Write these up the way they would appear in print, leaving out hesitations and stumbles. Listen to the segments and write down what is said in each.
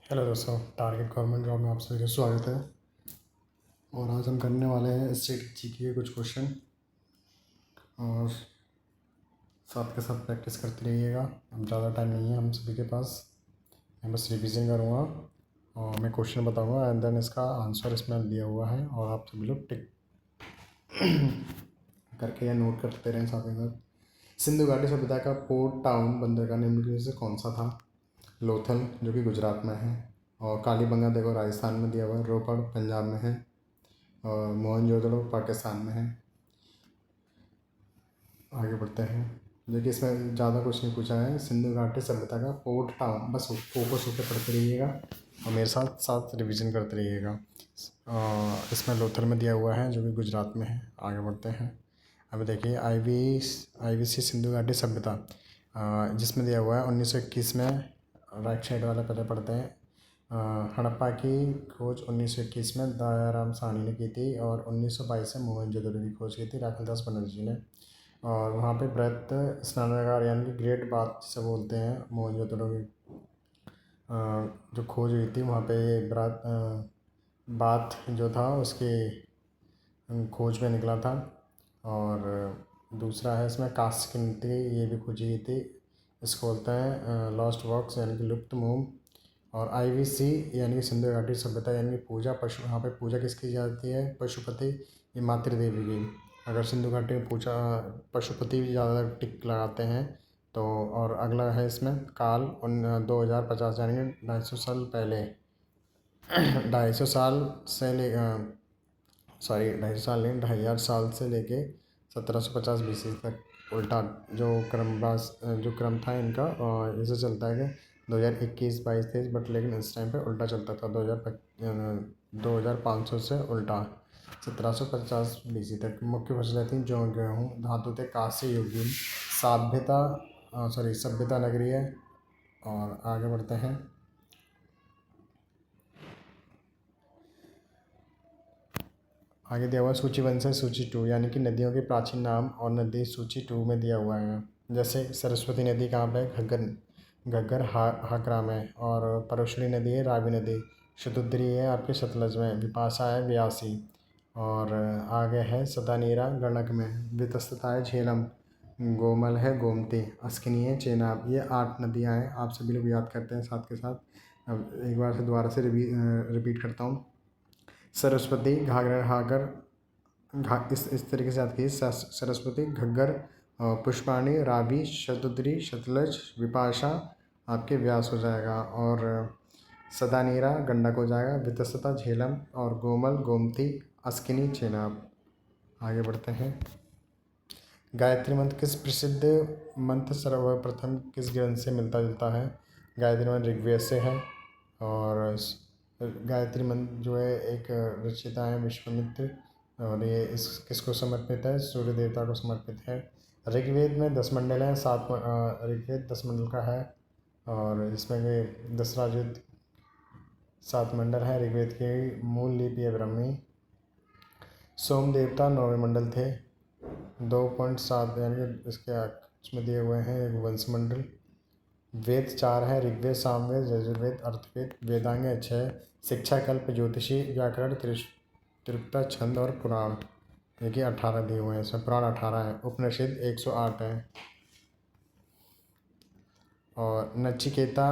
Hello दोस्तों, target government job में आप सभी का स्वागत है। और आज हम करने वाले हैं स्टेट जीके के कुछ क्वेश्चन और साथ के साथ प्रैक्टिस करते रहिएगा। अब ज़्यादा टाइम नहीं है हम सभी के पास, मैं बस रिवीजन करूँगा और मैं क्वेश्चन बताऊँगा एंड देन इसका आंसर इसमें दिया हुआ है और आप सभी लोग टिक करके या नोट करते रहें साथ ही साथ। सिंधु घाटी सभ्यता का पोर्ट टाउन बंदरगाह निम्नलिखित में से कौन सा था? लोथल जो कि गुजरात में है, और कालीबंगा देखो राजस्थान में दिया हुआ है, रोपड़ पंजाब में है, और मोहनजोदड़ो पाकिस्तान में है। आगे बढ़ते हैं। देखिए इसमें ज़्यादा कुछ नहीं पूछा है। सिंधु घाटी सभ्यता का पोर्ट टाउन, बस फोकस होकर पढ़ते रहिएगा और मेरे साथ साथ रिवीजन करते रहिएगा। इसमें लोथल में दिया हुआ है जो कि गुजरात में है। आगे बढ़ते हैं। अभी देखिए IVC सिंधु घाटी सभ्यता जिसमें दिया हुआ है 1921 में। राइट साइड वाला पहले पढ़ते हैं। हड़प्पा की खोज 1921 में दयाराम साहनी ने की थी और 1922 में मोहनजोदड़ो की खोज की थी राखलदास बनर्जी ने। और वहाँ पे बृहत स्नानागार यानी कि ग्रेट बाथ जिसे बोलते हैं, मोहनजोदड़ो की जो खोज हुई थी वहाँ पे बृहत बाथ जो था उसके खोज में निकला था। और दूसरा है इसमें कांस्य की नीति, ये भी खोजी गई थी। इसको बोलते हैं लॉस्ट वर्क्स यानी कि लुप्त मोम। और IVC यानी कि सिंधु घाटी सभ्यता यानी कि पूजा पशु, यहाँ पे पूजा किसकी जाती है? पशुपति या मातृदेवी की। अगर सिंधु घाटी में पूजा पशुपति भी ज़्यादा टिक लगाते हैं तो। और अगला है इसमें काल 2050 यानी कि 250 साल पहले 250 साल से ले 250 साल नहीं, 2500 साल से लेके 1750 BC तक उल्टा जो क्रम था इनका, और ऐसे चलता है कि 2021 22 23, बट लेकिन इस टाइम पे उल्टा चलता था। 2500 से उल्टा 1750 BC तक। मुख्य फसलें थी जौ गेहूँ, धातु थे कांस्य युगीन, सभ्यता नगरी है। और आगे बढ़ते हैं। आगे दिया हुआ सूची 1 से सूची 2 यानी कि नदियों के प्राचीन नाम और नदी सूची 2 में दिया हुआ है। जैसे सरस्वती नदी कहाँ पे? घग्गर हाकरा में। और परुशनी नदी है रावी नदी। शतुद्री है आपके सतलज में। विपाशा है व्यासी। और आगे है सदानीरा गंडक में। वितस्तता है झेलम। गोमल है गोमती। अस्किनी है चेनाब। ये 8 नदियाँ हैं, आप सभी लोग याद करते हैं साथ के साथ। अब एक बार से दोबारा से रिपीट करता हूँ। सरस्वती इस तरीके से याद कीजिए। सरस्वती, घग्गर, पुष्पाणी, रावी, शतुद्री, सतलज, विपाशा आपके व्यास हो जाएगा। और सदानीरा गंडक हो जाएगा। वितस्ता झेलम। और गोमल गोमती, अस्किनी चेनाब। आगे बढ़ते हैं। गायत्री मंत्र किस प्रसिद्ध मंत्र सर्वप्रथम किस ग्रंथ से मिलता जुलता है? गायत्री मंत्र ऋग्वेद से है। और गायत्री मंत्र जो है एक रचयिता है विश्वामित्र, और ये इस किसको समर्पित है? सूर्य देवता को समर्पित है। ऋग्वेद में 10 मंडल हैं। ऋग्वेद 10 मंडल का है। और इसमें के 10 राजवेद 7 मंडल हैं। ऋग्वेद की मूल लिपि है ब्राह्मी। सोम देवता 9वें मंडल थे। 2.7 यानी कि इसमें दिए हुए हैं एक वंश मंडल। वेद 4 है। ऋग्वेद, सामवेद, यजुर्वेद, अर्थवेद। वेदांग 6। शिक्षा, कल्प, ज्योतिषी, व्याकरण, त्रिपुटा, छंद और पुराण, देखिए 18 दिए हुए हैं। इसमें पुराण 18 है। उपनिषद 108 है। और नचिकेता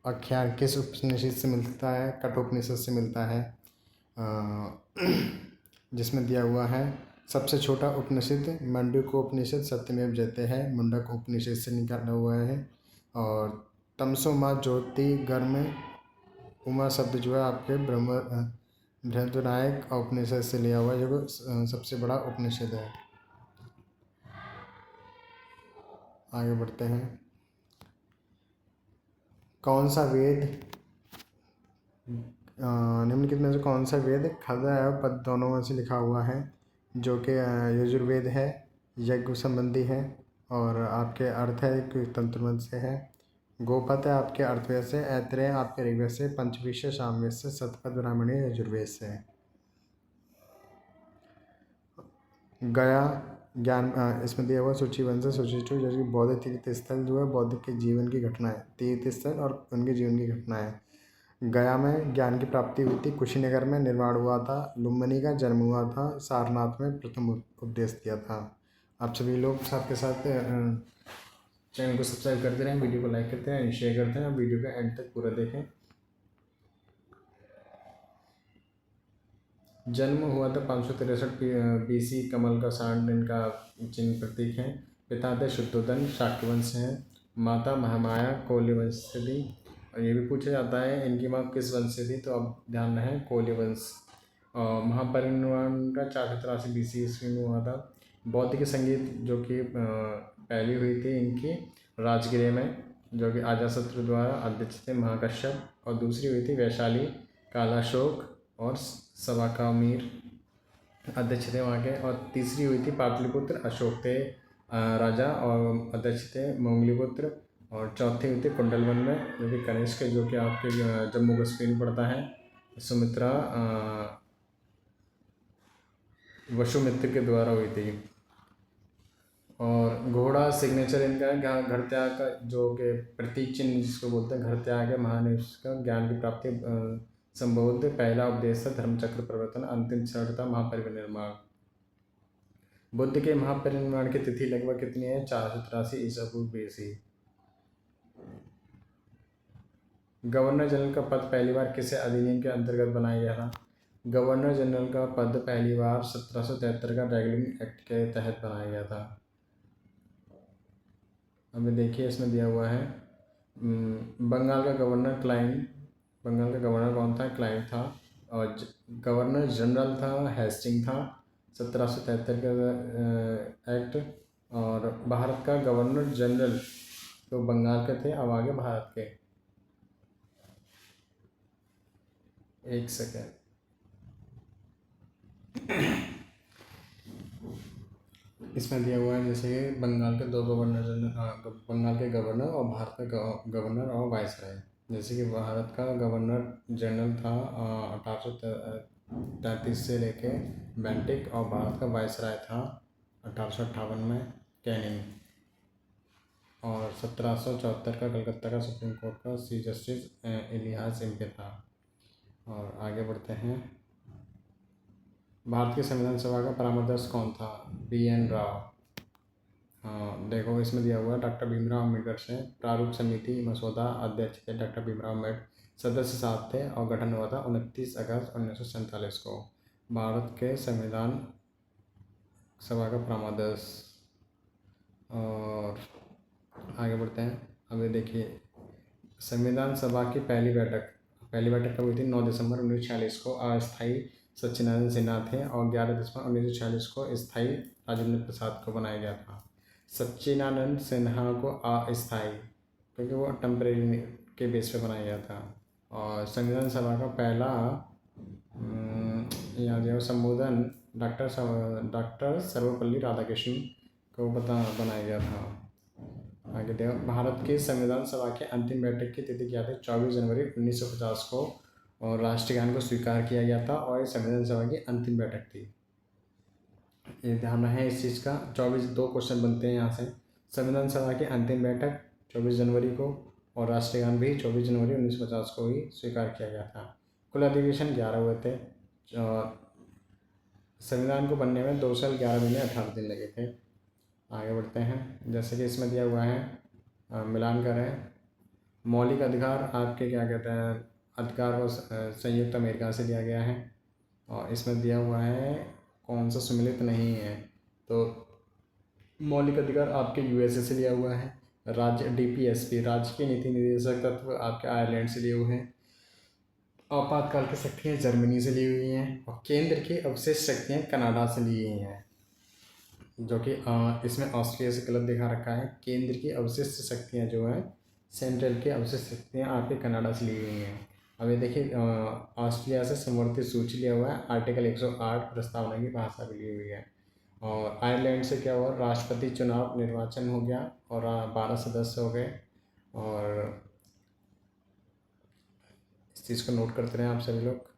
आख्यान किस उपनिषद से मिलता है? कठोपनिषद से मिलता है। जिसमें दिया हुआ है सबसे छोटा उपनिषद मंडूकोपनिषद सत्यमेव जयते है, मुंडक उपनिषद से निकाला हुआ है। और तमसो माँ ज्योति गर्म उमा शब्द जो है आपके बृहद्विनायक उपनिषद से लिया हुआ है, जो सबसे बड़ा उपनिषद है। आगे बढ़ते हैं। कौन सा वेद निम्नलिखित में से कौन सा वेद खद एवं पद दोनों में से लिखा हुआ है? जो कि यजुर्वेद है, यज्ञ संबंधी है, और आपके अर्थ है कि तंत्र से है। गोपद है आपके अर्थवेद से। ऐत्रेय आपके ऋग्वेद से। पंचविंश सामवेद से। शतपथ ब्राह्मणी यजुर्वेद से। गया ज्ञान इसमें दिया हुआ सूची 1 से सूची 2 जैसे कि बौद्ध तीर्थ स्थल जो है बौद्ध के जीवन की घटनाएं, तीर्थ स्थल और उनके जीवन की घटनाएं। गया में ज्ञान की प्राप्ति हुई थी, कुशीनगर में निर्माण हुआ था, लुम्बिनी का जन्म हुआ था, सारनाथ में प्रथम उपदेश दिया था। आप सभी लोग साथ के साथ चैनल को सब्सक्राइब करते रहें, वीडियो को लाइक करते हैं, शेयर करते हैं और वीडियो का एंड तक पूरा देखें। जन्म हुआ था 563 BC। कमल का सांड इनका चिन्ह प्रतीक है। पिता थे शुद्धोधन, शाक्य वंश हैं। माता महामाया कोल्य वंश से थी। और ये भी पूछा जाता है इनकी माँ किस वंश से थी, तो अब ध्यान रहे कोल्य वंश। महापरिनिर्वाण का 483 BC में हुआ था। बौद्धिक संगीत जो कि पहली हुई थी इनकी राजगृह में, जो कि अजातशत्रु द्वारा अध्यक्ष थे महाकश्यप, और दूसरी हुई थी वैशाली, कालाशोक और सवाकामीर अध्यक्ष थे वहाँ के, और तीसरी हुई थी पाटलिपुत्र, अशोक थे राजा और अध्यक्ष थे मंगलीपुत्र, और चौथी हुई थी कुंडलवन में जो कि कनिष्क, जो कि आपके जम्मू कश्मीर में पड़ता है। सुमित्रा वसुमित्र के द्वारा हुई थी। और घोड़ा सिग्नेचर इनका है, घर त्याग का जो कि प्रतीक चिन्ह जिसको बोलते हैं, घर त्याग है महानिष्ठ का, ज्ञान की प्राप्ति संबोध, पहला उपदेश था धर्मचक्र प्रवर्तन, अंतिम चरण था महापरिनिर्वाण। बुद्ध के महापरिनिर्वाण की तिथि लगभग कितनी है? 483 ईसा पूर्व BC। गवर्नर जनरल का पद पहली बार किसे अधिनियम के अंतर्गत बनाया गया था? गवर्नर जनरल का पद पहली बार 1773 का रेगुलेटिंग एक्ट के तहत बनाया गया था। अभी देखिए इसमें दिया हुआ है बंगाल का गवर्नर बंगाल का गवर्नर कौन था? क्लाइव था। और गवर्नर जनरल था हेस्टिंग था। 1773 का एक्ट। और भारत का गवर्नर जनरल तो बंगाल के थे। अब आगे भारत के, एक सेकेंड, इसमें दिया हुआ है जैसे कि बंगाल के 2 गवर्नर जनरल, बंगाल के गवर्नर और भारत का गवर्नर और वाइसराय। जैसे कि भारत का गवर्नर जनरल था 1833 से लेके बेंटिक, और भारत का वाइसराय था 1858 में कैनिंग, और 1774 का कलकत्ता का सुप्रीम कोर्ट का चीफ जस्टिस इलियास इम्पे था। और आगे बढ़ते हैं। भारत की संविधान सभा का परामर्श कौन था? BN राव। हाँ देखो इसमें दिया हुआ है डॉक्टर भीमराव अम्बेडकर से। प्रारूप समिति मसौदा अध्यक्ष थे डॉक्टर भीमराव अम्बेडकर। सदस्य 7 थे और गठन हुआ था 29 अगस्त 1947 को। भारत के संविधान सभा का परामर्श। और आगे बढ़ते हैं। अभी देखिए संविधान सभा की पहली बैठक कब हुई थी? 9 दिसंबर 1946 को। अस्थायी सच्चिदानंद सिन्हा थे, और 11 दिसंबर 1946 को स्थायी राजेंद्र प्रसाद को बनाया गया था। सच्चिदानंद सिन्हा को अस्थायी क्योंकि वो टेम्परेरी के बेस पे बनाया गया था। और संविधान सभा का पहला यहाँ संबोधन डॉक्टर सर्वपल्ली राधाकृष्णन को बनाया गया था। आगे देखो भारत की संविधान सभा की अंतिम बैठक की तिथि क्या थी? 24 जनवरी 1950 को, और राष्ट्रगान को स्वीकार किया गया था, और ये संविधान सभा की अंतिम बैठक थी। ये ध्यान रहे इस चीज़ का। 2 क्वेश्चन बनते हैं यहाँ से। संविधान सभा की अंतिम बैठक 24 जनवरी को, और राष्ट्रगान भी 24 जनवरी 1950 को ही स्वीकार किया गया था। कुल अधिवेशन 11 हुए थे। संविधान को बनने में 2 साल 11 महीने 18 दिन लगे थे। आगे बढ़ते हैं। जैसे कि इसमें दिया हुआ है मिलान करें। मौलिक अधिकार आपके क्या कहते हैं? अधिकार को संयुक्त अमेरिका से दिया गया है, और इसमें दिया हुआ है कौन सा सम्मिलित नहीं है, तो मौलिक अधिकार आपके USA से लिया हुआ है। राज्य DPSP राज्य के नीति निर्देशक तत्व आपके आयरलैंड से लिए हुए हैं। आपातकाल की शक्तियाँ जर्मनी से ली हुई हैं, और केंद्र की अवशिष्ट शक्तियाँ कनाडा से ली हुई हैं, जो कि इसमें ऑस्ट्रेलिया से गलत दिखा रखा है। केंद्र की अवशिष्ट शक्तियाँ जो है, सेंट्रल की अवशिष्ट शक्तियाँ आपके कनाडा से ली हुई हैं। अब ये देखिए ऑस्ट्रेलिया से समवर्ती सूची लिया हुआ है। आर्टिकल 108 प्रस्तावना की भाषा भी ली हुई है। और आयरलैंड से क्या हुआ? राष्ट्रपति चुनाव निर्वाचन हो गया, और 12 सदस्य हो गए। और इस चीज़ को नोट करते रहें आप सभी लोग।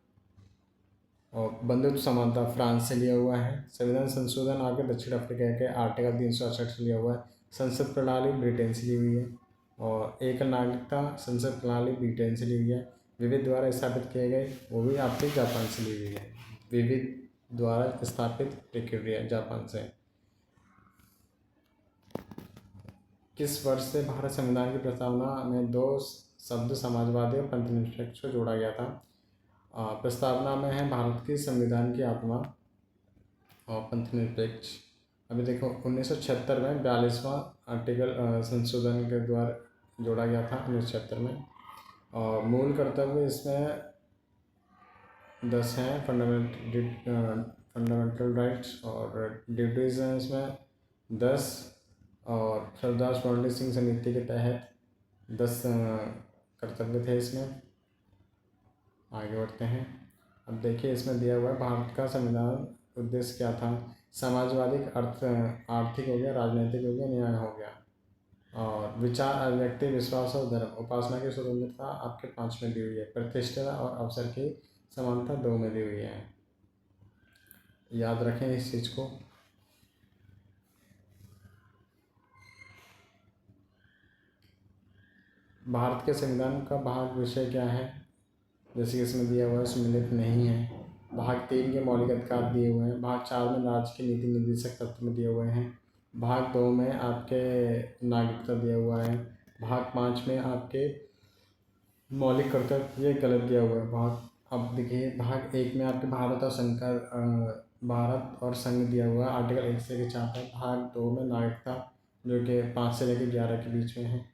और बंधुत्व समानता फ्रांस से लिया हुआ है। संविधान संशोधन आपके दक्षिण अफ्रीका के आर्टिकल 368 से लिया हुआ है। संसद प्रणाली ब्रिटेन से ली हुई है। और एक नागरिकता संसद प्रणाली ब्रिटेन से ली हुई है। विविध द्वारा स्थापित किए गए, वो भी आपके जापान से ली हुई है। विविध द्वारा स्थापित प्रक्रिया जापान से। किस वर्ष से भारत संविधान की प्रस्तावना में 2 शब्द समाजवादी और पंथनिरपेक्ष को जोड़ा गया था? प्रस्तावना में है भारत की संविधान की आत्मा और पंथनिरपेक्ष। अभी देखो 1976 में 42वां आर्टिकल संशोधन के द्वारा जोड़ा गया था 1976 में। और मूल कर्तव्य इसमें 10 हैं, फंडामेंटल राइट्स, और ड्यूटीज़ हैं इसमें 10, और सरदार स्वर्णिम सिंह समिति के तहत 10 कर्तव्य थे इसमें। आगे बढ़ते हैं। अब देखिए इसमें दिया हुआ है भारत का संविधान उद्देश्य क्या था? समाजवादी, आर्थिक हो गया, राजनीतिक हो गया, न्याय हो गया, और विचार, अभिव्यक्ति, विश्वास और धर्म, उपासना की स्वतंत्रता आपके 5 में दी हुई है। प्रतिष्ठा और अवसर की समानता 2 में दी हुई है। याद रखें इस चीज़ को। भारत के संविधान का भाग विषय क्या है? जैसे इसमें दिया हुआ है सम्मिलित नहीं है। भाग 3 के मौलिक अधिकार दिए हुए हैं। भाग 4 में राज्य के नीति निर्देशक तत्व में दिए हुए हैं। भाग 2 में आपके नागरिकता दिया हुआ है। भाग 5 में आपके मौलिक कर्तव्य, ये गलत दिया हुआ है भाग। अब देखिए भाग 1 में आपके भारत और संघ दिया हुआ है, आर्टिकल 1 से लेकर 4 तक। भाग 2 में नागरिकता, जो कि 5 से लेकर 11 के बीच में है।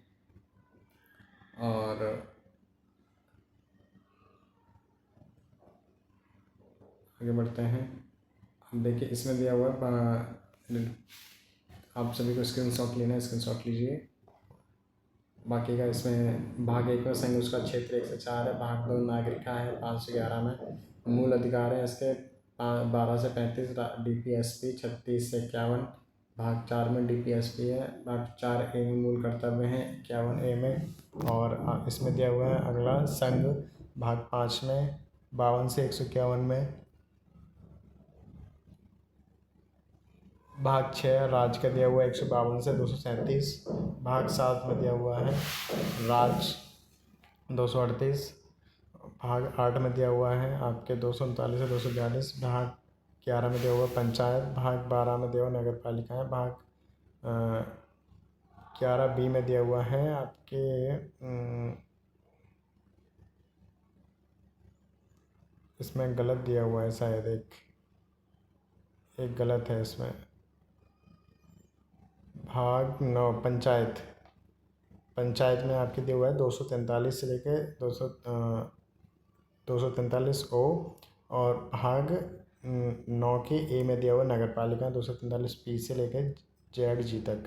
और आगे बढ़ते हैं। अब देखिए इसमें दिया हुआ है, आप सभी को स्क्रीनशॉट लेना है, स्क्रीनशॉट लीजिए। बाकी का इसमें भाग 1 में संघ उसका क्षेत्र 1 से 4 है। भाग 2 नागरिकता है 5 से 11 में। मूल अधिकार है इसके 12 से 35, DPSP 36 से 51। भाग 4 में DPSP है। भाग 4A में मूल कर्तव्य हैं 51A में। और इसमें दिया हुआ है अगला संघ, भाग 5 में 52 से 151 में। भाग 6 राज्य का दिया हुआ है 152 से 237। भाग 7 में दिया हुआ है राज्य 238। भाग 8 में दिया हुआ है आपके 239 से 242। भाग 11 में दिया हुआ पंचायत। भाग 12 में दिया हुआ नगर पालिकाएँ। भाग 11B में दिया हुआ है आपके इसमें गलत दिया हुआ है शायद, एक गलत है इसमें। भाग 9 पंचायत में आपके दिया हुआ है 243 से लेके 243O। और भाग 9 के A में दिया हुआ नगर पालिका 243P से लेकर ZG तक।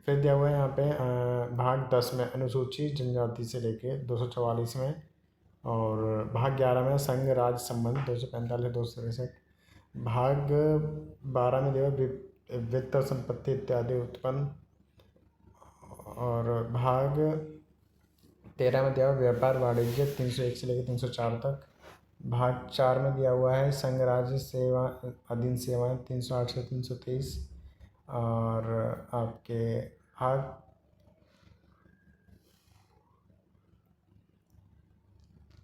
फिर दिया हुआ है यहाँ पे भाग 10 में अनुसूचित जनजाति से लेके 244 में। और भाग 11 में संघ राज्य संबंध 245 263। भाग 12 में दिया हुआ वित्त और संपत्ति इत्यादि उत्पन्न। और भाग 13 में दिया हुआ व्यापार वाणिज्य 301 से लेकर 304 तक। भाग 4 में दिया हुआ है संघ राज्य सेवा अधीन सेवाएं 308 से 323। और आपके भाग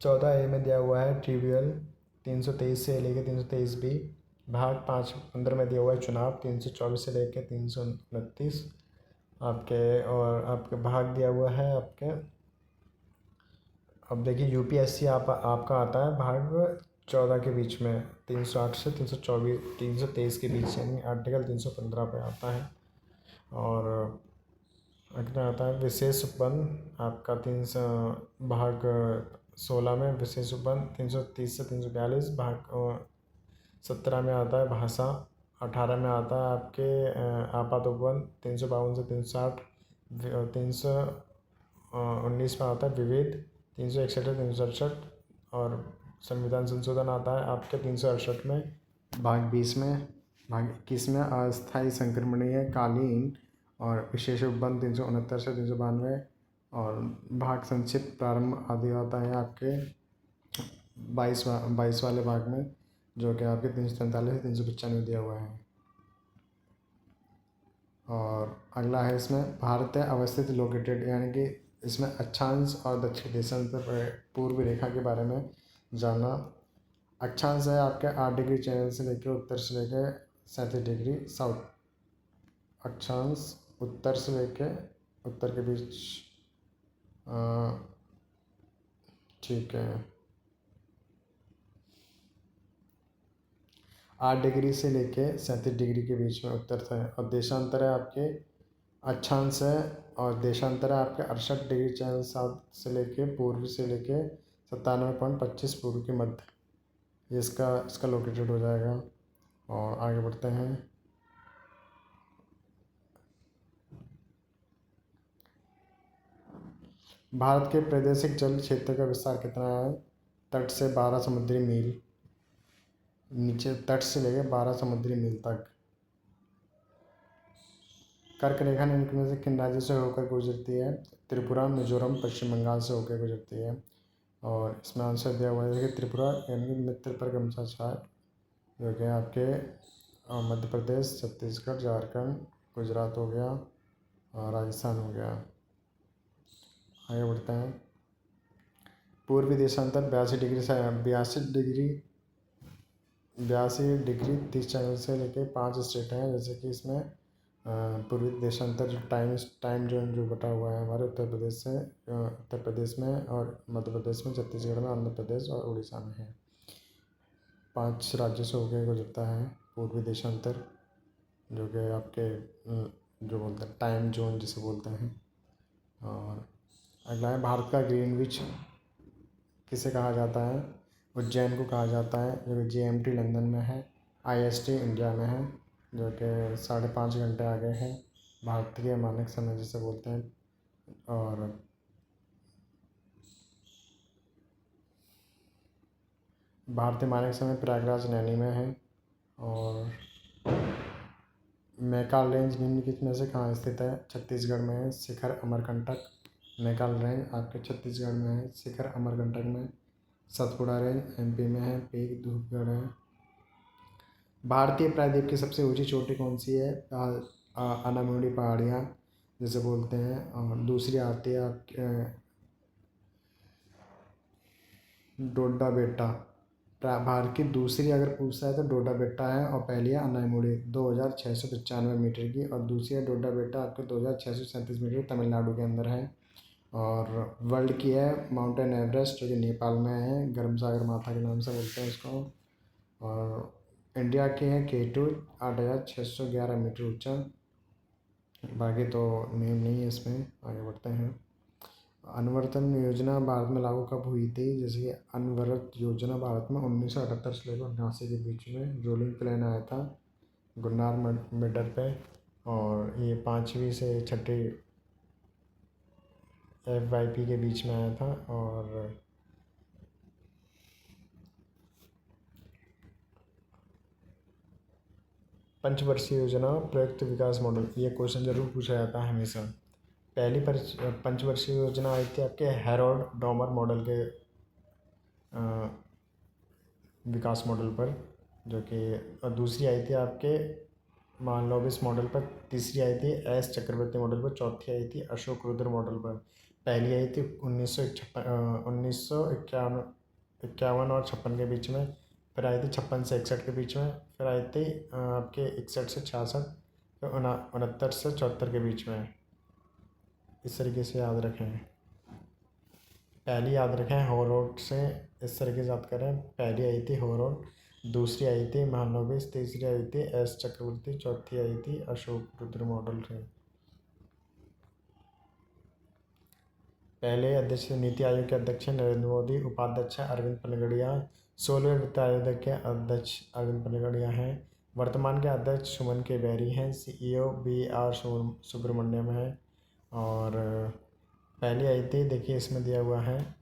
14A में दिया हुआ है ट्रिब्यूनल 323 से लेकर 323B। भाग 15 में दिया हुआ है चुनाव 324 से लेकर 329 आपके। और आपके भाग दिया हुआ है आपके, अब देखिए UPSC आपका आता है भाग 14 के बीच में 308 से 323 के बीच, यानी आर्टिकल 315 पे आता है। और अगला आता है विशेष उपबंध आपका भाग 16 में विशेष उपबंध 330 से 342। भाग 17 में आता है भाषा। 18 में आता है आपके आपात उपबंध 352 से 360। 319 में आता है विविध 361 से 367। और संविधान संशोधन आता है आपके 368 में। भाग 20 में, भाग 21 में अस्थायी संक्रमणीय कालीन और विशेष उपबंध 369 से 392। और भाग संक्षिप्त प्रारंभ आदि आता है आपके 22 वाले भाग में, जो कि आपके 343 से 395 दिया हुआ है। और अगला है इसमें भारत अवस्थित लोकेटेड, यानी कि इसमें अक्षांश और दक्षिण देशांतर पूर्व रेखा के बारे में जानना। अक्षांश है आपके 8 डिग्री चैनल से लेकर उत्तर से लेकर 37 डिग्री साउथ। अक्षांश उत्तर से लेकर उत्तर के बीच, ठीक है, 8 डिग्री से लेके 37 डिग्री के बीच में उत्तर से है। और देशांतर है आपके, अक्षांश है और देशांतर है आपके 68 डिग्री चैनल साउथ से लेके पूर्व से लेके 97.25 पूर्व के मध्य। ये इसका लोकेटेड हो जाएगा। और आगे बढ़ते हैं। भारत के प्रादेशिक जल क्षेत्र का विस्तार कितना है? तट से 12 समुद्री मील, नीचे तट से लेकर 12 समुद्री मील तक। कर्क रेखा निम्न में से किन राज्यों से होकर गुजरती है? त्रिपुरा, मिजोरम, पश्चिम बंगाल से होकर गुजरती है। और इसमें आंसर दिया हुआ है कि त्रिपुरा यानी कि मित्र पर गमछा छाए, जो कि आपके मध्य प्रदेश, छत्तीसगढ़, झारखंड, गुजरात हो गया और राजस्थान हो गया। आगे बढ़ते हैं। पूर्वी देशांतर 82 डिग्री से 82 डिग्री 30 चैनल से लेके 5 स्टेट हैं, जैसे कि इसमें पूर्वी देशांतर जो टाइम जोन जो बटा हुआ है हमारे उत्तर प्रदेश में और मध्य प्रदेश में, छत्तीसगढ़ में, आंध्र प्रदेश और उड़ीसा में है। 5 राज्यों से होकर गुजरता है पूर्वी देशांतर, जो कि आपके जो बोलते हैं टाइम जोन जिसे बोलते हैं। और अगला है, भारत का ग्रीनविच किसे कहा जाता है? उज्जैन को कहा जाता है, जो कि GMT लंदन में है, IST इंडिया में है, जो कि 5.5 घंटे आगे है भारतीय मानक समय जिसे बोलते हैं। और भारतीय मानक समय प्रयागराज नैनी में है। और मैकाल रेंज निम्नलिखित में से कहाँ स्थित है? छत्तीसगढ़ में है, शिखर अमरकंटक। मैकाल रेंज आपके छत्तीसगढ़ में है, शिखर अमरकंटक में। सतपुड़ा रेंज MP में है, पीक धूपगढ़ है। भारतीय प्रायद्वीप की सबसे ऊंची चोटी कौन सी है? अनामुडी पहाड़ियाँ जिसे बोलते हैं। और दूसरी आती है आपके डोडा बेटा। भारत की दूसरी अगर पूछता है तो डोडा बेटा है, और पहली है अनामुडी 2695 मीटर की, और दूसरी है डोडा बेटा आपके 2637 मीटर तमिलनाडु के अंदर है। और वर्ल्ड की है माउंटेन एवरेस्ट, जो कि नेपाल में है, गर्म सागर माथा के नाम से बोलते हैं उसको। और इंडिया की है K2 8611 मीटर ऊंचा। बाकी तो नेम नहीं है इसमें। आगे बढ़ते हैं। अनवर्तन योजना भारत में लागू कब हुई थी? जैसे कि अनवरत योजना भारत में 1978 से लेकर 1989 के बीच में रोलिंग प्लान आया था गुन्नार मेडर पे, और ये 5वीं से 6ठी FYP के बीच में आया था। और पंचवर्षीय योजना प्रयुक्त विकास मॉडल, ये क्वेश्चन जरूर पूछा जाता है हमेशा। पहली पंचवर्षीय योजना आई थी आपके हैरोल्ड डॉमर मॉडल के विकास मॉडल पर, जो कि, और दूसरी आई थी आपके मानलोविस मॉडल पर, तीसरी आई थी S चक्रवर्ती मॉडल पर, चौथी आई थी अशोक रुद्र मॉडल पर। पहली आई थी 1951 और 56 के बीच में, फिर आई थी 56 से 61 के बीच में, फिर आई थी आपके 61 से 66, फिर 69 से 74 के बीच में। इस तरीके से याद रखें। पहली याद रखें होरोड से, इस तरीके से याद करें। पहली आई थी होरोड, दूसरी आई थी महानोबिस, तीसरी आई थी S चक्रवर्ती, चौथी आई थी अशोक रुद्र मॉडल से। पहले अध्यक्ष नीति आयोग के अध्यक्ष नरेंद्र मोदी, उपाध्यक्ष अरविंद पनगड़िया, 16वें वित्त आयोग के अध्यक्ष अरविंद पनगड़िया हैं। वर्तमान के अध्यक्ष सुमन के बैरी हैं, CEO BR सुब्रमण्यम है। और पहली आई थी, देखिए इसमें दिया हुआ है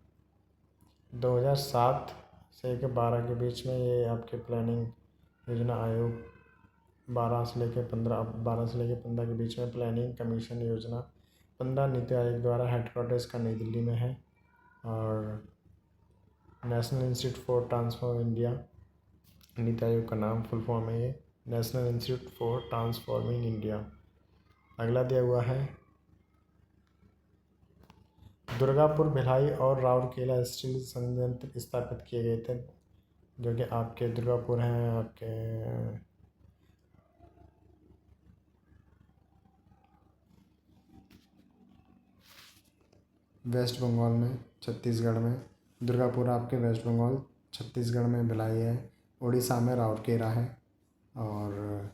2007 से 12 के बीच में, ये आपके प्लानिंग योजना आयोग 12 से लेकर 15 के बीच में प्लानिंग कमीशन योजना 15 नीति आयोग द्वारा हेडक्वार्टर इसका नई दिल्ली में है। और national institute for transform India NITI Aayog का नाम, फुल फॉर्म है ये, national institute for transforming India. अगला दिया हुआ है दुर्गापुर, भिलाई और राउरकेला स्टील संयंत्र स्थापित किए गए थे, जो कि आपके दुर्गापुर हैं, आपके वेस्ट बंगाल में, छत्तीसगढ़ में। दुर्गापुर आपके वेस्ट बंगाल, छत्तीसगढ़ में भिलाई है, उड़ीसा में राउरकेला है। और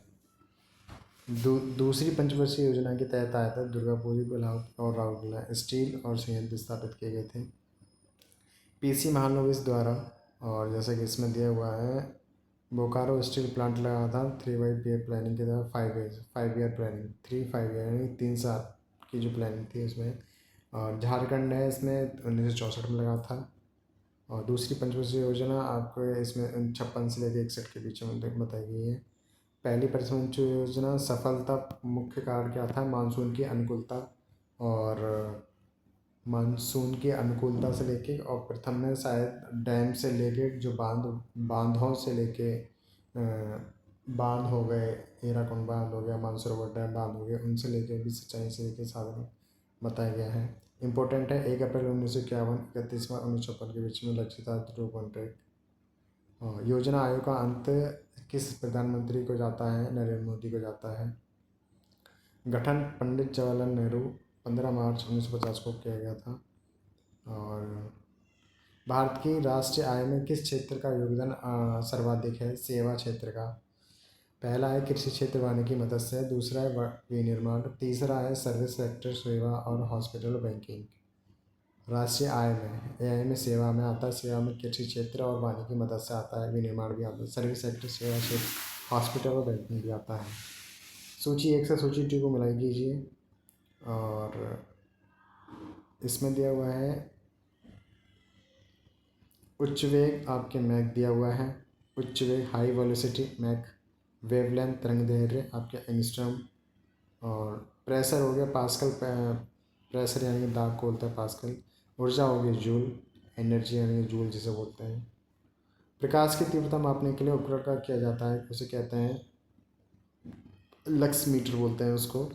दूसरी पंचवर्षीय योजना के तहत आया था दुर्गापुरी, भिलाई और राउरकेला स्टील और संयंत्र स्थापित किए गए थे पीसी महालनोबिस द्वारा। और जैसा कि इसमें दिया हुआ है, बोकारो स्टील प्लांट लगा था 3 प्लानिंग के तहत 5 ईयर प्लानिंग, 3 5 ईयर यानी 3 साल की जो प्लानिंग थी उसमें। और झारखंड है इसमें 1964 में लगा था। और दूसरी पंचवर्षीय योजना आपको इसमें 56 से लेकर 61 के बीच में बताई गई है। पहली पंचवर्षीय योजना सफलता मुख्य कारण क्या था? मानसून की अनुकूलता, और मानसून की अनुकूलता से लेके, और प्रथम में शायद डैम से लेके जो बांधों से लेके बांध हो गए, हीराकुंड बांध हो गया, मानसरोवर डैम बांध हो गए, उनसे लेके भी सिंचाई से लेके साधन बताया गया है। इम्पोर्टेंट है 1 अप्रैल 1951, 31 मार्च 1956 के बीच में लक्षित ध्रुव कॉन्ट्रैक्ट। योजना आयोग का अंत किस प्रधानमंत्री को जाता है? नरेंद्र मोदी को जाता है। गठन पंडित जवाहरलाल नेहरू 15 मार्च 1950 को किया गया था। और भारत की राष्ट्रीय आय में किस क्षेत्र का योगदान सर्वाधिक है? सेवा क्षेत्र का। पहला है कृषि क्षेत्र, वानिकी मत्स्य, दूसरा है विनिर्माण, तीसरा है सर्विस सेक्टर, सेवा और हॉस्पिटल बैंकिंग। राष्ट्रीय आय में सेवा में आता है, सेवा में कृषि क्षेत्र और वानिकी मत्स्य आता है, विनिर्माण भी आता है, सर्विस सेक्टर, सेवा क्षेत्र, हॉस्पिटल और बैंकिंग भी आता है। सूची 1 से सूची 2 को मिलाई कीजिए। और इसमें दिया हुआ है उच्च वेग, आपके मैक दिया हुआ है, उच्च वेग हाई वेलोसिटी मैक, वेवलेंथ तरंग दैर्ध्य आपके एंगस्ट्रॉम, और प्रेशर हो गया पास्कल, प्रेशर यानी कि दाब को बोलते हैं पास्कल, ऊर्जा हो गई जूल, एनर्जी यानी कि जूल जिसे बोलते हैं। प्रकाश की तीव्रता मापने के लिए उपकरण का किया जाता है, उसे कहते हैं लक्स मीटर बोलते हैं उसको।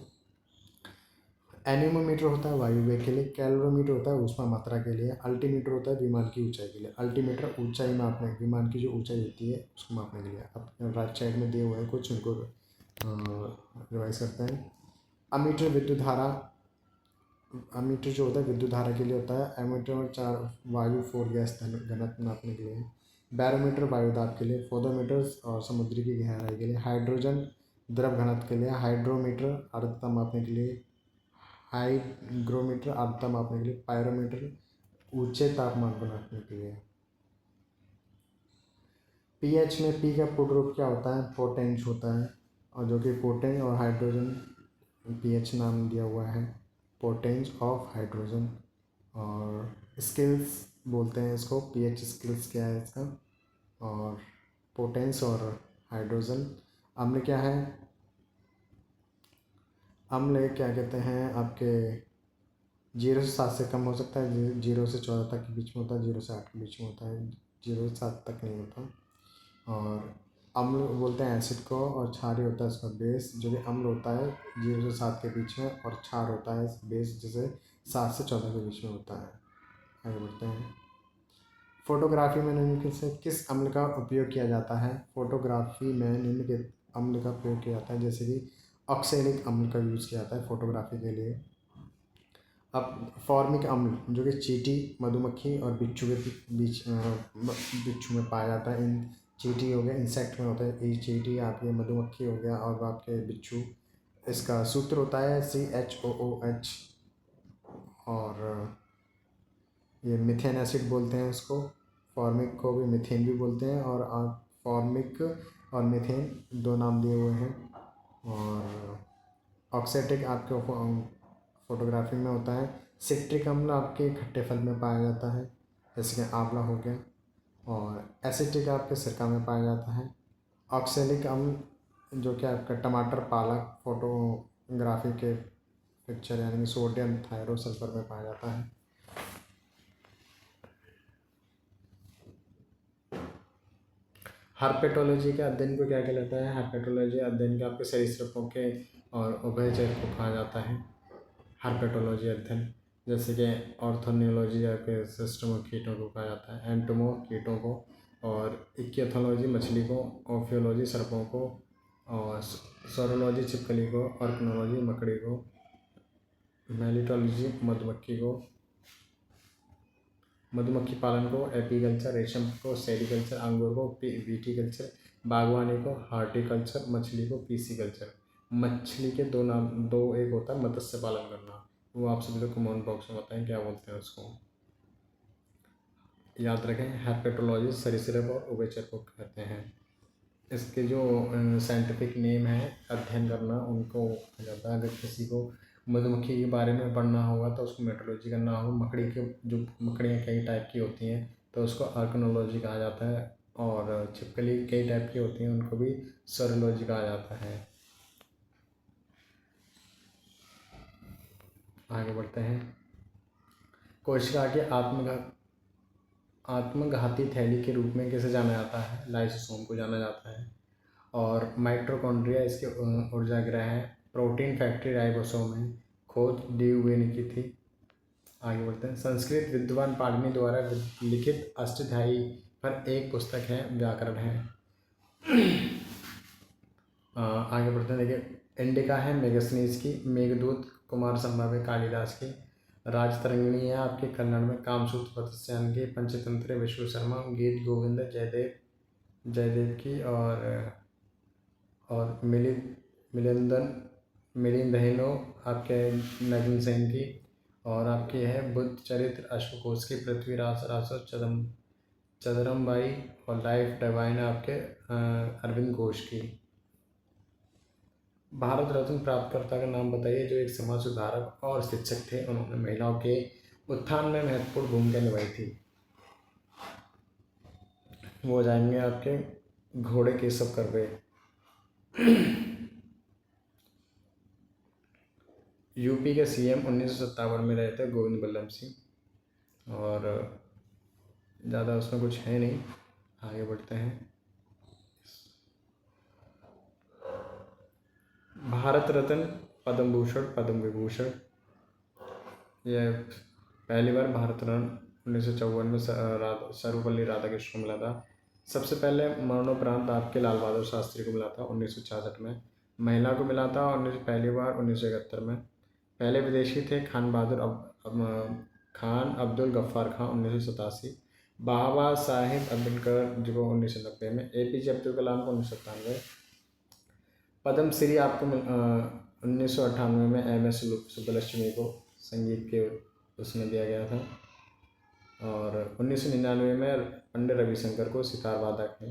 एनीमोमीटर होता है वायु वेग के लिए, कैलोरीमीटर होता है ऊष्मा मात्रा के लिए, अल्टीमीटर होता है विमान की ऊंचाई के लिए। अल्टीमीटर ऊंचाई मापने, विमान की जो ऊंचाई होती है उसको मापने के लिए। अब राइट साइड में दिए हुए हैं कुछ, उनको रिवाइज करते हैं। अमीटर विद्युत धारा, अमीटर जो होता है विद्युत धारा के लिए होता है। एमीटर में 4 वायु 4 गैस घनत्व नापने के लिए। बैरोमीटर वायु दाब के लिए। फोटोमीटर और समुद्री की गहराई के लिए। हाइड्रोजन द्रव घनत्व के लिए। हाइड्रोमीटर आर्द्रता मापने के लिए। हाइग्रोमीटर आर्द्रता मापने के लिए। पायरोमीटर ऊंचे तापमान को नापने के लिए। पीएच में पी का पूर्ण रूप क्या होता है? पोटेंस होता है, और जो कि पोटेंस और हाइड्रोजन पीएच नाम दिया हुआ है, पोटेंस ऑफ हाइड्रोजन। और स्किल्स बोलते हैं इसको, पीएच स्किल्स क्या है इसका। और पोटेंस और हाइड्रोजन। अम्ल क्या है? अम्ल क्या कहते हैं आपके 0 से 7 से कम हो सकता है, 0 से 14 तक के बीच में होता है, 0 से 8 के बीच में होता है, 0 से 7 तक नहीं होता। और अम्ल बोलते हैं एसिड को, और क्षारीय होता है इसका बेस, जो कि अम्ल होता है 0 से 7 के बीच में, और क्षार होता है बेस जैसे 7 से 14 के बीच में होता है। आगे बढ़ते हैं। फोटोग्राफी में निम्न से किस अम्ल का उपयोग किया जाता है? फोटोग्राफी में निम्न के अम्ल का उपयोग किया जाता है, जैसे कि ऑक्सैलिक अम्ल का यूज़ किया जाता है फोटोग्राफी के लिए। अब फॉर्मिक अम्ल जो कि चींटी, मधुमक्खी और बिच्छू के बीच बिच्छू में पाया जाता है। इन चींटी हो गया, इंसेक्ट में होता है, ये चींटी आपके, मधुमक्खी हो गया, और आपके बिच्छू। इसका सूत्र होता है CHOOH। और ये मिथेन एसिड बोलते हैं इसको। फॉर्मिक को भी मिथेन भी बोलते हैं, और आप फॉर्मिक और मिथेन 2 नाम दिए हुए हैं। और ऑक्सेटिक आपके फोटोग्राफी में होता है। सिट्रिक अम्ल आपके खट्टे फल में पाया जाता है, जैसे कि आंवला हो गया। और एसिटिक आपके सिरका में पाया जाता है। ऑक्सैलिक अम्ल जो कि आपका टमाटर, पालक, फोटोग्राफी के पिक्चर यानी कि सोडियम थायरोसल्फर में पाया जाता है। हर्पेटोलॉजी के अध्ययन को क्या कहलाता है? हर्पेटोलॉजी अध्ययन के आपके सरीसृपों के और उभयचर को कहा जाता है हर्पेटोलॉजी अध्ययन। जैसे कि ऑर्थोनियोलॉजी आपके सिस्टम ऑफ कीटों को कहा जाता है, एंटोमो कीटों को, और इक्थियोलॉजी मछली को, ऑफियोलॉजी सर्पों को, और सोरोलॉजी छिपकली को, ऑर्कनोलॉजी मकड़ी को, मेलिटोलॉजी मधुमक्खी को, मधुमक्खी पालन को, एपीकल्चर रेशम को, सेरिकल्चर अंगूर को, विटीकल्चर बागवानी को, हार्टिकल्चर मछली को, पीसीकल्चर। मछली के दो नाम, दो एक होता है मत्स्य पालन करना, वो आप सभी लोग कमेंट बॉक्स में बताएं क्या बोलते हैं उसको। याद रखें, herpetology सरीसृप और उभयचर को कहते हैं। इसके जो साइंटिफिक नेम है अध्ययन करना, उनको कहा जाता है। अगर किसी को मधुमक्खी के बारे में पढ़ना होगा तो उसको मेट्रोलॉजी करना होगा। मकड़ी के जो मकड़ियाँ कई टाइप की होती हैं तो उसको आर्कनोलॉजी कहा जाता है, और छिपकली कई टाइप की होती हैं उनको भी सोरोलॉजी कहा जाता है। आगे बढ़ते हैं। कोशिका के आत्मघाती थैली के रूप में किसे जाना जाता है? लाइसोसोम को जाना जाता है। और माइटोकॉन्ड्रिया इसके ऊर्जा ग्रह है। प्रोटीन फैक्ट्री राइबोसोम है। खोज डी ने की थी। आगे बढ़ते हैं। संस्कृत विद्वान पाणिनि द्वारा लिखित अष्टाध्यायी पर एक पुस्तक है, व्याकरण है। आगे बढ़ते हैं। देखिए, इंडिका है मेगसनीज की, मेघदूत कुमार संभव है कालिदास की, राजतरंगिणी है आपके कन्नड़ में कामसूत्र वत्स्यायन की, पंचतंत्र विष्णु शर्मा, गीत गोविंद जयदेव की, और मिलिंदहिनो आपके नग्न सेन की, और आपकी है बुद्ध चरित्र अश्वघोष की, पृथ्वीराज रासो चदरमबाई, और लाइफ डिवाइन आपके अरविंद घोष की। भारत रत्न प्राप्तकर्ता का नाम बताइए जो एक समाज सुधारक और शिक्षक थे। उन्होंने महिलाओं के उत्थान में महत्वपूर्ण भूमिका निभाई थी। वो जाएंगे आपके घोड़े केशव कर्वे। यूपी के सीएम 1957 में रहे थे गोविंद बल्लभ सिंह, और ज़्यादा उसमें कुछ है नहीं। आगे बढ़ते हैं। भारत रत्न, पद्म भूषण, पद्म विभूषण, यह पहली बार भारत रत्न 1954 में सर्वपल्ली राधाकृष्ण को मिला था। सबसे पहले मरणोपरांत आपके लाल बहादुर शास्त्री को मिला था 1966 में। महिला को मिला था पहली बार 1971 में। पहले विदेशी थे खान अब्दुल गफ्फार खां 1987। बाबा साहेब अम्बेडकर जी को 1990 में। APJ अब्दुल कलाम को 1997। पद्म श्री आपको 1998 में MS सुब्बलक्ष्मी को संगीत के उसमें दिया गया था। और 1999 में पंडित रविशंकर को सितार वादक है।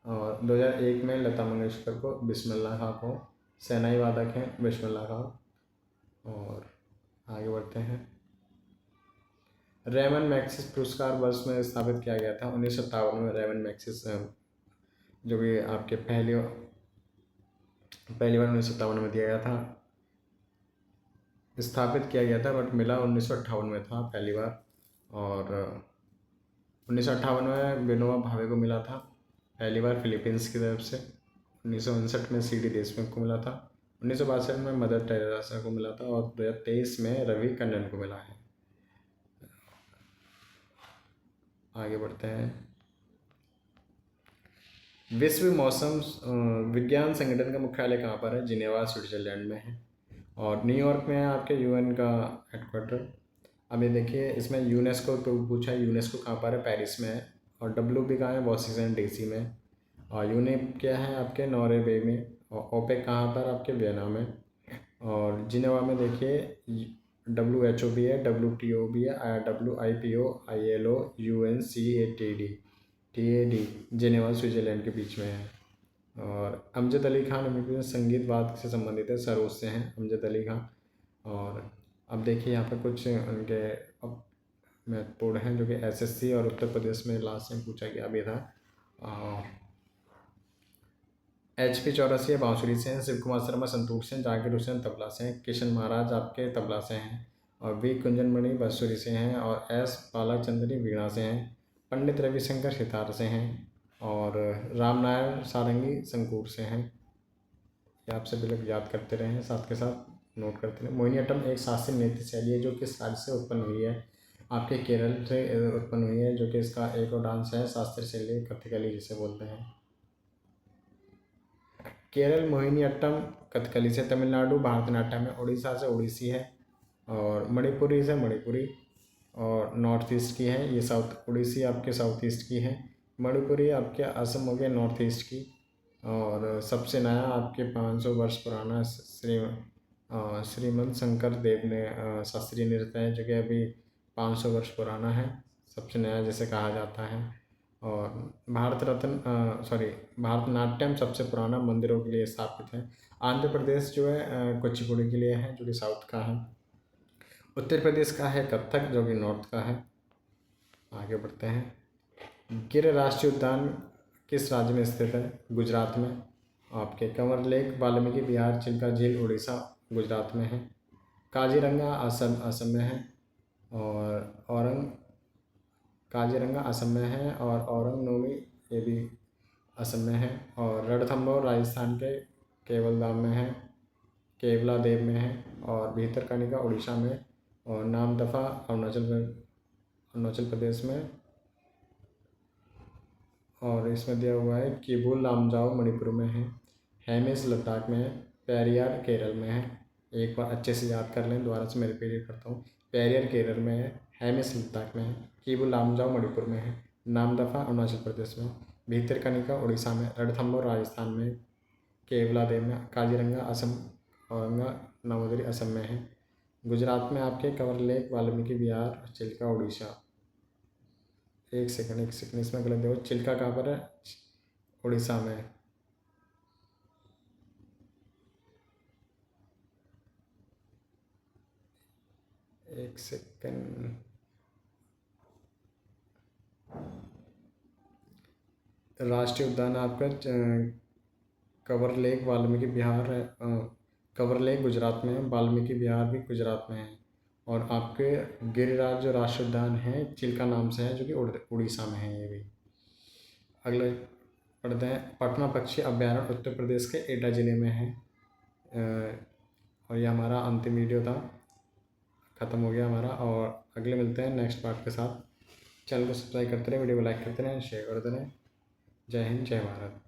और 2001 में लता मंगेशकर को बिस्मिल्लाह खां को शहनाई वादक हैं बिस्मिल्लाह खां। और आगे बढ़ते हैं। रेमन मैग्सेसे पुरस्कार वर्ष में स्थापित किया गया था 1957 में। रेमन मैग्सेसे जो कि आपके पहली बार 1957 में दिया गया था, स्थापित किया गया था, बट मिला 1958 में था पहली बार। और 1958 में विनोबा भावे को मिला था पहली बार फिलीपींस की तरफ से। 1959 में CD देशमुख को मिला था। 1962 में मदर टेरेसा को मिला था। और 2023 में रवि कन्नन को मिला है। आगे बढ़ते हैं। विश्व मौसम विज्ञान संगठन का मुख्यालय कहाँ पर है? जिनेवा स्विट्जरलैंड में है। और न्यूयॉर्क में है आपके UN का हेडक्वार्टर। अब ये देखिए, इसमें यूनेस्को तो पूछा है, यूनेस्को कहाँ पर है? पेरिस में है। और WB कहाँ है? वॉशिंगटन DC में। और यूनेप क्या है आपके? नॉर्वे में। और ओपेक कहाँ पर? आपके वियना में। और जिनेवा में देखिए WHO भी है, WTO भी है, WIPO, ILO, UNCTAD Geneva Switzerland के बीच में है। और अमजद अली खान अमेरिकी संगीत वाद से संबंधित है, सरोज से हैं अमजद अली खान। और अब देखिए यहाँ पर कुछ उनके अब महत्वपूर्ण हैं जो कि SSC और उत्तर प्रदेश में लास्ट में पूछा गया भी था। HP चौरसिया बांसुरी से हैं। शिव कुमार शर्मा संतूर से हैं। जाकिर हुसैन तबला से हैं। किशन महाराज आपके तबला से हैं। और V कुंजनमणि बांसुरी से हैं। और S बालाचंद्री वीणा से हैं। पंडित रविशंकर सितार से हैं। और राम नारायण सारंगी संगूर से हैं। ये आप सभी लोग याद करते रहें। साथ के साथ नोट करते रहे। मोहिनीअट्टम एक शास्त्रीय नृत्य शैली है जो किस राज्य से उत्पन्न हुई है? आपके केरल से उत्पन्न हुई है, जो कि इसका एक और डांस है शास्त्रीय शैली कथकली जिसे बोलते हैं। केरल मोहिनीअट्टम कथकली से, तमिलनाडु भारतनाट्यम है, उड़ीसा से ओडिसी है, और मणिपुरी से मणिपुरी और नॉर्थ ईस्ट की है। ये साउथ, उड़ीसी आपके साउथ ईस्ट की है, मणिपुरी आपके असम हो गया नॉर्थ ईस्ट की। और सबसे नया आपके 500 वर्ष पुराना श्रीमंत शंकर देव ने शास्त्रीय नृत्य है, जो कि अभी 500 वर्ष पुराना है, सबसे नया जिसे कहा जाता है। और भारतनाट्यम सबसे पुराना मंदिरों के लिए स्थापित है। आंध्र प्रदेश जो है कुचिपुड़ी के लिए है, जो कि साउथ का है। उत्तर प्रदेश का है कथक, जो कि नॉर्थ का है। आगे बढ़ते हैं। गिर राष्ट्रीय उद्यान किस राज्य में स्थित है? गुजरात में। आपके कंवर लेक वाल्मीकि विहार चिल्का झील उड़ीसा गुजरात में है। काजीरंगा असम में है, और काजीरंगा असम में है, और औरंगनोली ये भी असम में है। और रणथंभौर राजस्थान के केवलधाम में है, केवला देव में है। और भीतरकनिका उड़ीसा में, और नामदफा अरुणाचल प्रदेश में। और इसमें दिया हुआ है किबुल लामजाओ मणिपुर में है, हेमिस लद्दाख में है, पेरियार केरल में है। एक बार अच्छे से याद कर लें, दोबारा से मैं रिपीट करता हूँ। पेरियार केरल में है, हेमिस लद्दाख में है, किबुल लामजाओ मणिपुर में है, नामदफा अरुणाचल प्रदेश में, भीतरकनिका उड़ीसा में, रणथंभौर राजस्थान में, केवलादेव में, काजीरंगा असम, औरंगानागरी असम में है। गुजरात में आपके कंवर लेक वाल्मीकि विहार चिल्का उड़ीसा। एक सेकंड इसमें गलत देखो, चिल्का कहाँ पर है? उड़ीसा में। एक सेकंड, राष्ट्रीय उद्यान आपका कंवर लेक वाल्मीकि विहार है। कंवर लेक गुजरात में है, वाल्मीकि विहार भी गुजरात में है। और आपके गिरिराज जो राष्ट्रीय उद्यान है चिल्का नाम से है, जो कि उड़ीसा में है ये भी। अगले पढ़ते हैं। पटना पक्षी अभ्यारण्य उत्तर प्रदेश के एटा ज़िले में है। और ये हमारा अंतिम वीडियो था, ख़त्म हो गया हमारा। और अगले मिलते हैं नेक्स्ट पार्ट के साथ। चैनल को सब्सक्राइब करते रहें, वीडियो को लाइक करते रहें, शेयर करते रहें। जय हिंद, जय भारत।